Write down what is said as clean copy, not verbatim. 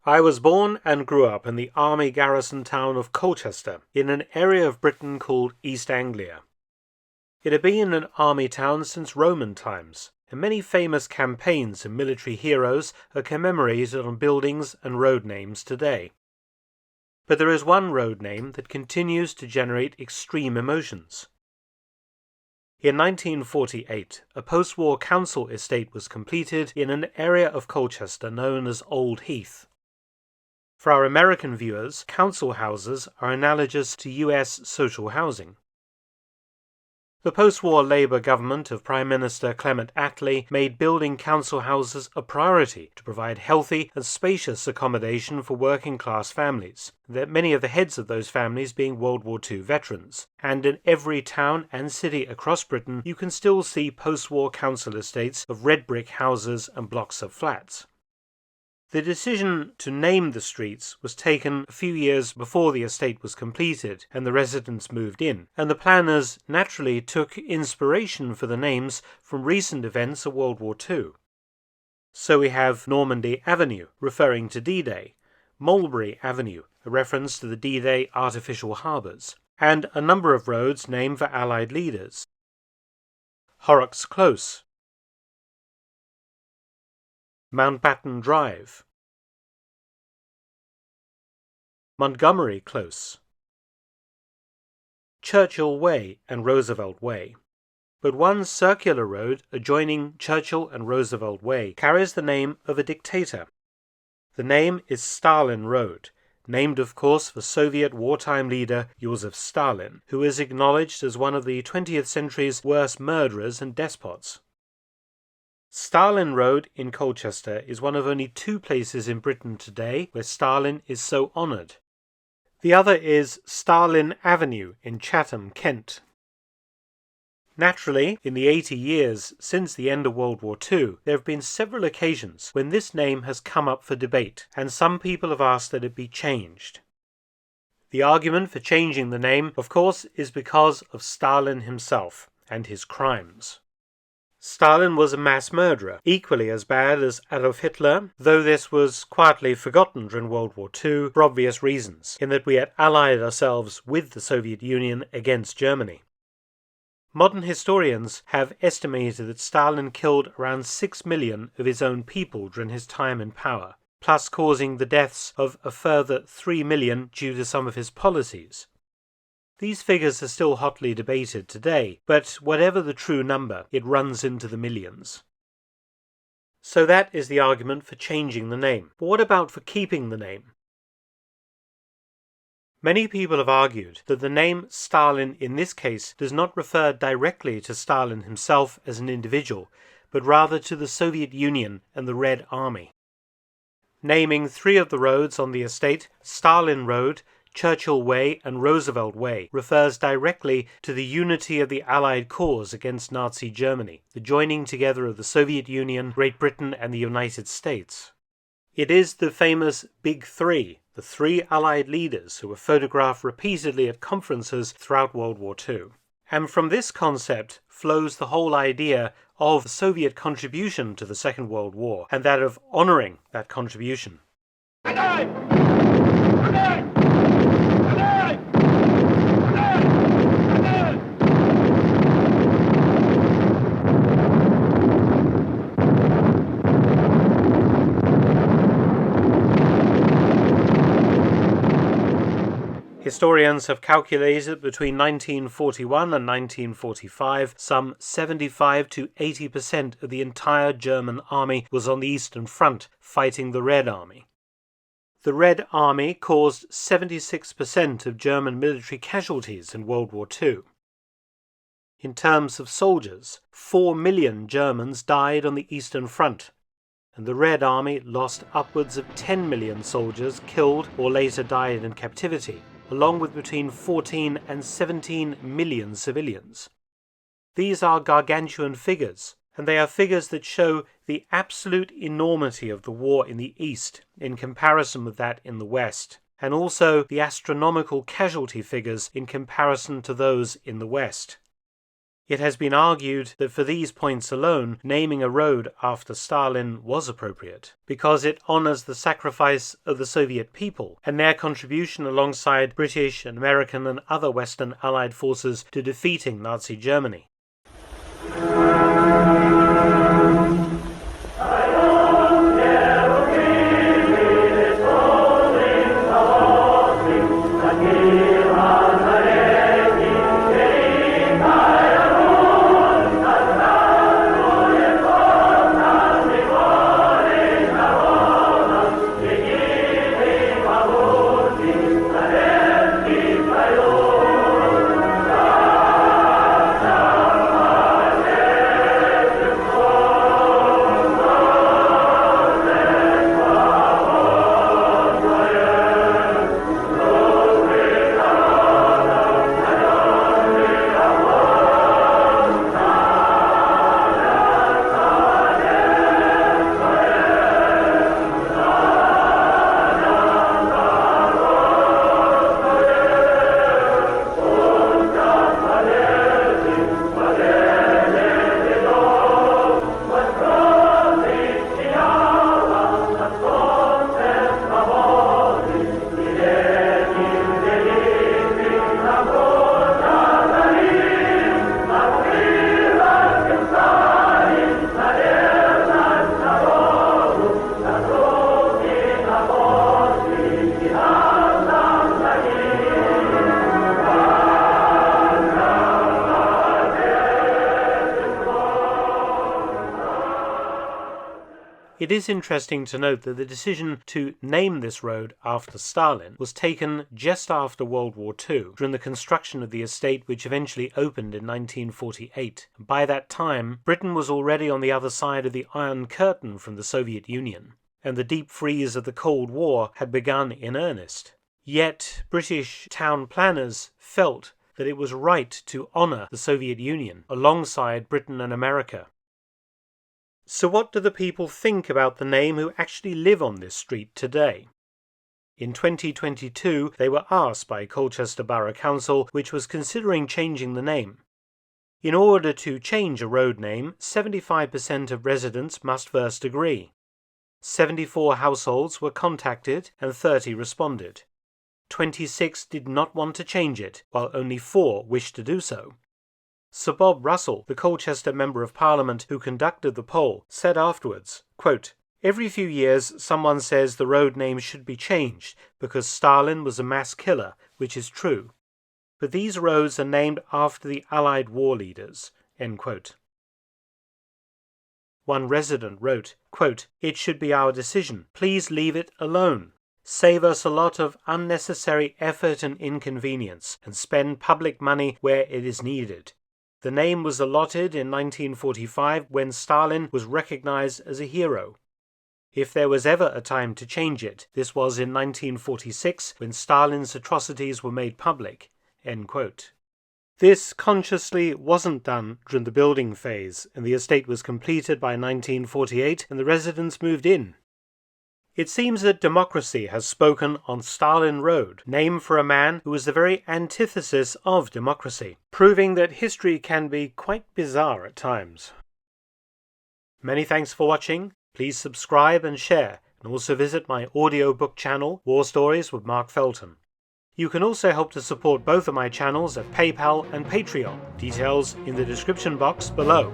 I was born and grew up in the army garrison town of Colchester, in an area of Britain called East Anglia. It had been an army town since Roman times, and many famous campaigns and military heroes are commemorated on buildings and road names today. But there is one road name that continues to generate extreme emotions. In 1948, a post-war council estate was completed in an area of Colchester known as Old Heath. For our American viewers, council houses are analogous to US social housing. The post-war Labour government of Prime Minister Clement Attlee made building council houses a priority to provide healthy and spacious accommodation for working-class families, many of the heads of those families being World War II veterans. And in every town and city across Britain you can still see post-war council estates of red brick houses and blocks of flats. The decision to name the streets was taken a few years before the estate was completed and the residents moved in, and the planners naturally took inspiration for the names from recent events of World War II. So we have Normandy Avenue, referring to D-Day, Mulberry Avenue, a reference to the D-Day artificial harbours, and a number of roads named for Allied leaders. Horrocks Close, Mountbatten Drive, Montgomery Close, Churchill Way and Roosevelt Way. But one circular road adjoining Churchill and Roosevelt Way carries the name of a dictator. The name is Stalin Road, named of course for Soviet wartime leader Joseph Stalin, who is acknowledged as one of the 20th century's worst murderers and despots. Stalin Road in Colchester is one of only two places in Britain today where Stalin is so honoured. The other is Stalin Avenue in Chatham, Kent. Naturally, in the 80 years since the end of World War II, there have been several occasions when this name has come up for debate, and some people have asked that it be changed. The argument for changing the name, of course, is because of Stalin himself and his crimes. Stalin was a mass murderer, equally as bad as Adolf Hitler, though this was quietly forgotten during World War II for obvious reasons, in that we had allied ourselves with the Soviet Union against Germany. Modern historians have estimated that Stalin killed around 6 million of his own people during his time in power, plus causing the deaths of a further 3 million due to some of his policies. These figures are still hotly debated today, but whatever the true number, it runs into the millions. So that is the argument for changing the name. But what about for keeping the name? Many people have argued that the name Stalin in this case does not refer directly to Stalin himself as an individual, but rather to the Soviet Union and the Red Army. Naming three of the roads on the estate, Stalin Road, Churchill Way and Roosevelt Way, refers directly to the unity of the Allied cause against Nazi Germany, the joining together of the Soviet Union, Great Britain and the United States. It is the famous Big Three, the three Allied leaders who were photographed repeatedly at conferences throughout World War II. And from this concept flows the whole idea of the Soviet contribution to the Second World War, and that of honouring that contribution. Historians have calculated between 1941 and 1945, some 75 to 80% of the entire German army was on the Eastern Front fighting the Red Army. The Red Army caused 76% of German military casualties in World War II. In terms of soldiers, 4 million Germans died on the Eastern Front, and the Red Army lost upwards of 10 million soldiers killed or later died in captivity, along with between 14 and 17 million civilians. These are gargantuan figures, and they are figures that show the absolute enormity of the war in the East in comparison with that in the West, and also the astronomical casualty figures in comparison to those in the West. It has been argued that for these points alone, naming a road after Stalin was appropriate, because it honors the sacrifice of the Soviet people and their contribution alongside British and American and other Western Allied forces to defeating Nazi Germany. It is interesting to note that the decision to name this road after Stalin was taken just after World War II, during the construction of the estate which eventually opened in 1948. By that time, Britain was already on the other side of the Iron Curtain from the Soviet Union, and the deep freeze of the Cold War had begun in earnest. Yet, British town planners felt that it was right to honour the Soviet Union alongside Britain and America. So what do the people think about the name who actually live on this street today? In 2022, they were asked by Colchester Borough Council, which was considering changing the name. In order to change a road name, 75% of residents must first agree. 74 households were contacted and 30 responded. 26 did not want to change it, while only 4 wished to do so. Sir Bob Russell, the Colchester Member of Parliament who conducted the poll, said afterwards, quote, "Every few years someone says the road name should be changed because Stalin was a mass killer, which is true. But these roads are named after the Allied war leaders." End quote. One resident wrote, quote, "It should be our decision. Please leave it alone. Save us a lot of unnecessary effort and inconvenience, and spend public money where it is needed. The name was allotted in 1945 when Stalin was recognized as a hero. If there was ever a time to change it, this was in 1946 when Stalin's atrocities were made public." End quote. This consciously wasn't done during the building phase, and the estate was completed by 1948 and the residents moved in. It seems that democracy has spoken on Stalin Road, named for a man who was the very antithesis of democracy, proving that history can be quite bizarre at times. Many thanks for watching. Please subscribe and share, and also visit my audiobook channel, War Stories with Mark Felton. You can also help to support both of my channels at PayPal and Patreon. Details in the description box below.